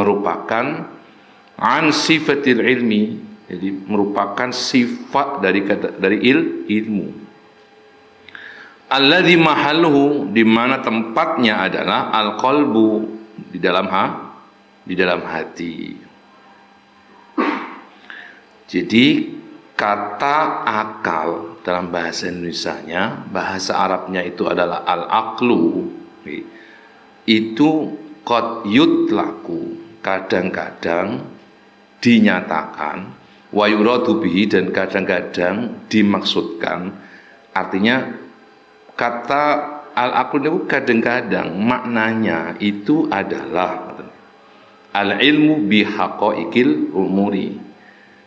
merupakan an sifatil ilmi, jadi merupakan sifat dari ilmu. Alladzi mahalluhu, di mana tempatnya adalah al-qalbu, di dalam hati. Jadi kata akal dalam bahasa Indonesianya, bahasa Arabnya itu adalah al-aqlu. Itu qad yutlaku, kadang-kadang dinyatakan, wa yuradu bihi, dan kadang-kadang dimaksudkan. Artinya kata al-aqlu itu kadang-kadang maknanya itu adalah al-ilmu bihaqaiqil umuri.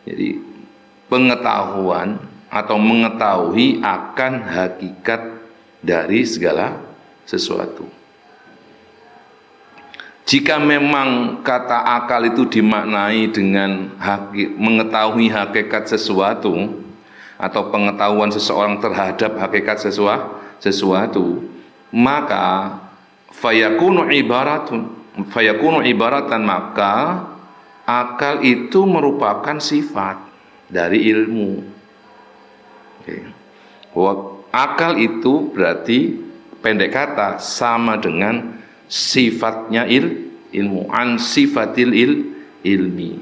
Jadi pengetahuan atau mengetahui akan hakikat dari segala sesuatu. Jika memang kata akal itu dimaknai dengan mengetahui hakikat sesuatu atau pengetahuan seseorang terhadap hakikat sesuatu, maka fayakunu ibaratan, maka akal itu merupakan sifat dari ilmu. Akal itu berarti pendek kata sama dengan sifatnya ilmu, an sifatil ilmi.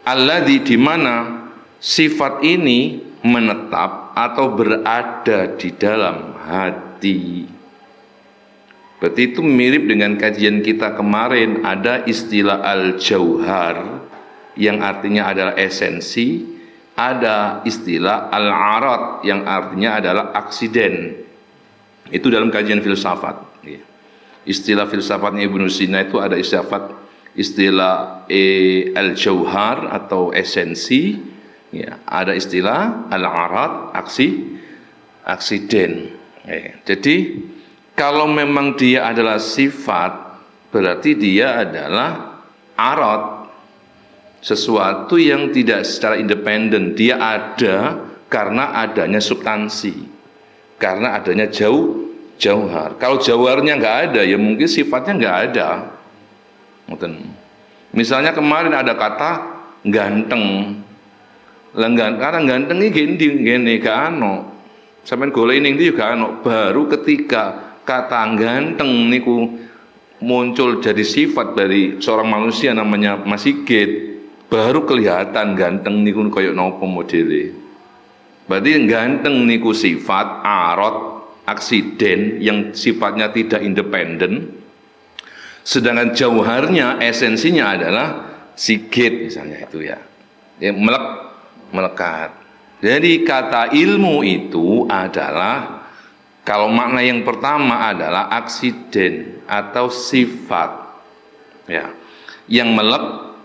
Alladzi, di mana sifat ini menetap atau berada di dalam hati. Berarti itu mirip dengan kajian kita kemarin, ada istilah al-jauhar yang artinya adalah esensi, ada istilah al-arad yang artinya adalah aksiden. Itu dalam kajian filsafat. Istilah filsafatnya Ibnu Sina itu ada istilah al-jauhar atau esensi, ada istilah al-arad, aksiden. Jadi kalau memang dia adalah sifat, berarti dia adalah arad, sesuatu yang tidak secara independen. Dia ada karena adanya substansi, karena adanya jauhar. Kalau jauharnya nggak ada, ya mungkin sifatnya nggak ada. Misalnya kemarin ada kata ganteng. Karena ganteng ini gini gak ano. Sampai golek ini juga ano. Baru ketika kata ganteng niku muncul jadi sifat dari seorang manusia namanya Mas Sigit, baru kelihatan ganteng niku koyok nopo modele. Berarti ganteng niku sifat arad, aksiden yang sifatnya tidak independen. Sedangkan jauharnya, esensinya adalah Sigit misalnya itu ya. Melekat. Jadi kata ilmu itu adalah, kalau makna yang pertama adalah aksiden atau sifat ya, yang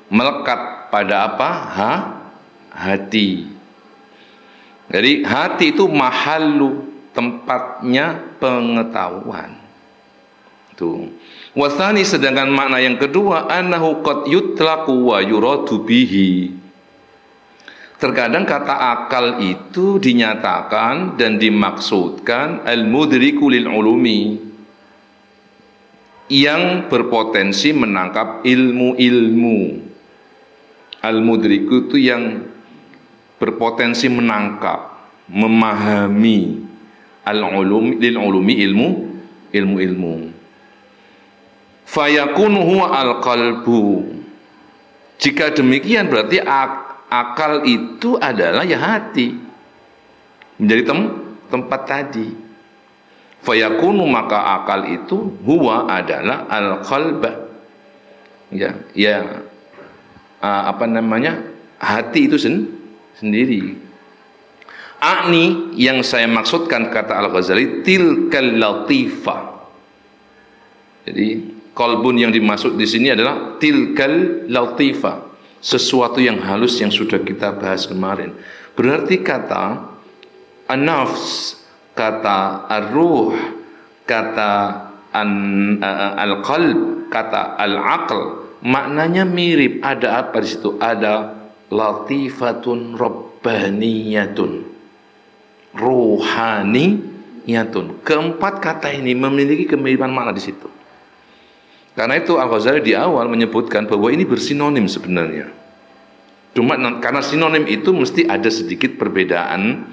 melekat pada apa? Hati. Jadi hati itu mahallu, tempatnya pengetahuan. Tuh. Wasani, sedangkan makna yang kedua, annahu qad yutlaqu wa yuradu bihi. Terkadang kata akal itu dinyatakan dan dimaksudkan al-mudriku lil ulumi, yang berpotensi menangkap ilmu-ilmu. Al-mudriku itu yang berpotensi menangkap, memahami, al-ulumi lil ulumi, ilmu-ilmu. Fayakunu huwa al-qalbu. Jika demikian berarti akal itu adalah ya hati, menjadi tempat tadi. Fayakunu, maka akal itu huwa adalah al-qalba. Hati itu sendiri. Akni, yang saya maksudkan, kata Al-Ghazali, tilkal latifah. Jadi qalbun yang dimaksud di sini adalah tilkal latifah, sesuatu yang halus yang sudah kita bahas kemarin. Berarti kata an-nafs, kata ar-ruh, kata al-qalb, kata al-aql, maknanya mirip. Ada apa di situ? Ada latifatun rabbaniyatun, ruhaniyatun. Keempat kata ini memiliki kemiripan makna di situ. Karena itu Al-Ghazali di awal menyebutkan bahwa ini bersinonim sebenarnya. Cuma karena sinonim itu mesti ada sedikit perbedaan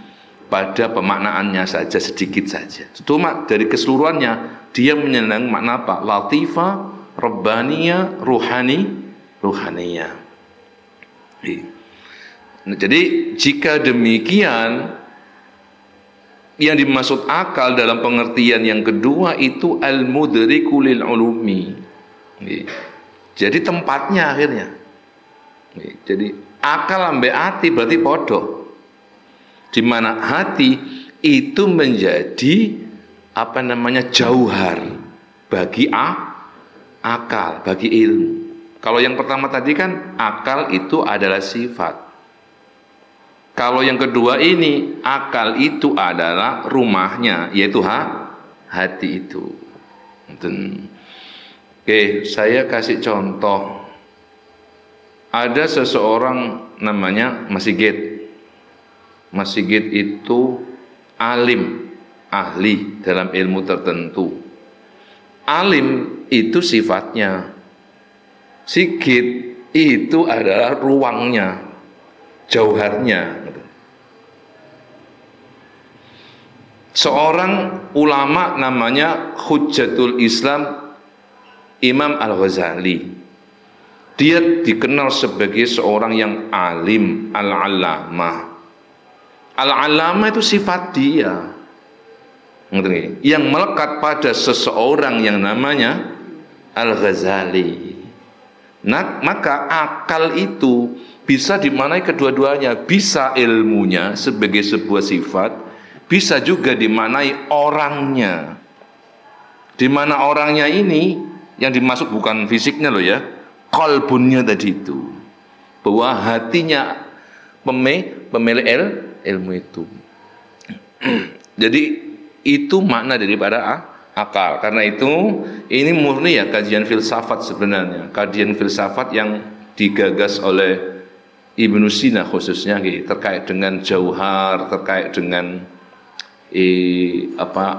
pada pemaknaannya saja, sedikit saja. Cuma dari keseluruhannya dia menyenang makna apa? Latifah, Rabbaniyah, Ruhaniyah. Nah, jadi jika demikian, yang dimaksud akal dalam pengertian yang kedua itu al-mudriku lil ulumi. Jadi tempatnya akhirnya. Jadi akal ambek hati berarti podo. Di mana hati itu menjadi jauhar bagi akal, bagi ilmu. Kalau yang pertama tadi kan akal itu adalah sifat. Kalau yang kedua ini akal itu adalah rumahnya, yaitu hati itu. Oke, saya kasih contoh. Ada seseorang namanya Mas Sigit. Mas Sigit itu alim, ahli dalam ilmu tertentu. Alim itu sifatnya. Sigit itu adalah ruangnya, jauharnya. Seorang ulama namanya Hujjatul Islam Imam Al-Ghazali. Dia dikenal sebagai seorang yang alim, al-allamah. Al-allamah itu sifat dia. Yang melekat pada seseorang yang namanya Al-Ghazali. Nah, maka akal itu bisa dimaknai kedua-duanya. Bisa ilmunya sebagai sebuah sifat, bisa juga dimaknai orangnya. Di mana orangnya ini yang dimaksud bukan fisiknya loh ya, qalbunnya tadi itu. Bahwa hatinya pemilik ilmu itu. Jadi itu makna daripada akal. Karena itu ini murni ya kajian filsafat sebenarnya. Kajian filsafat yang digagas oleh Ibnu Sina khususnya terkait dengan jauhar, terkait dengan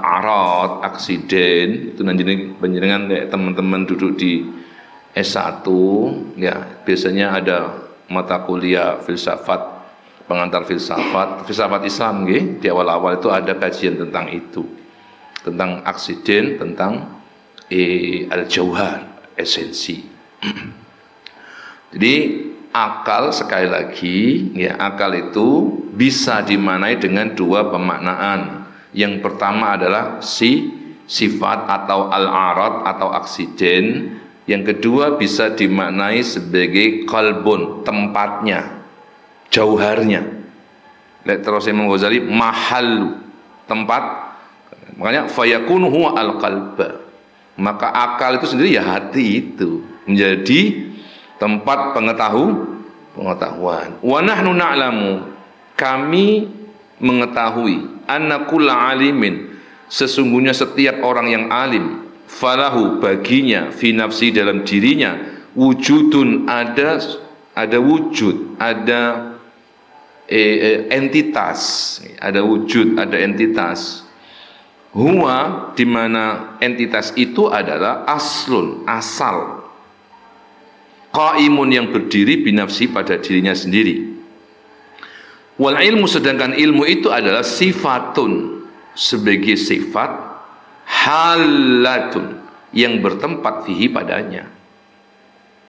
arad, aksiden. Itu nanti panjenengan kayak teman-teman duduk di S1 ya, biasanya ada mata kuliah filsafat, pengantar filsafat Islam di awal-awal itu ada kajian tentang itu. Tentang aksiden, tentang al-jauhar, esensi. Jadi akal sekali lagi ya, akal itu bisa dimaknai dengan dua pemaknaan. Yang pertama adalah sifat atau al-arad atau aksiden. Yang kedua bisa dimaknai sebagai qalbun, tempatnya, jauharnya. Lihat terus Imam Ghazali, mahal, tempat. Makanya fayakunu huwa al-qalba. Maka akal itu sendiri ya hati itu menjadi tempat pengetahuan. Wa nahnu na'lamu, kami mengetahui, anna kulla alimin, sesungguhnya setiap orang yang alim, falahu baginya, fi nafsi dalam dirinya, wujudun ada wujud, ada entitas, ada wujud, ada entitas. Huwa, di mana entitas itu adalah aslun, asal. Qaimun, yang berdiri binafsi pada dirinya sendiri. Wal ilmu, sedangkan ilmu itu adalah sifatun, sebagai sifat, halatun, yang bertempat fihi padanya.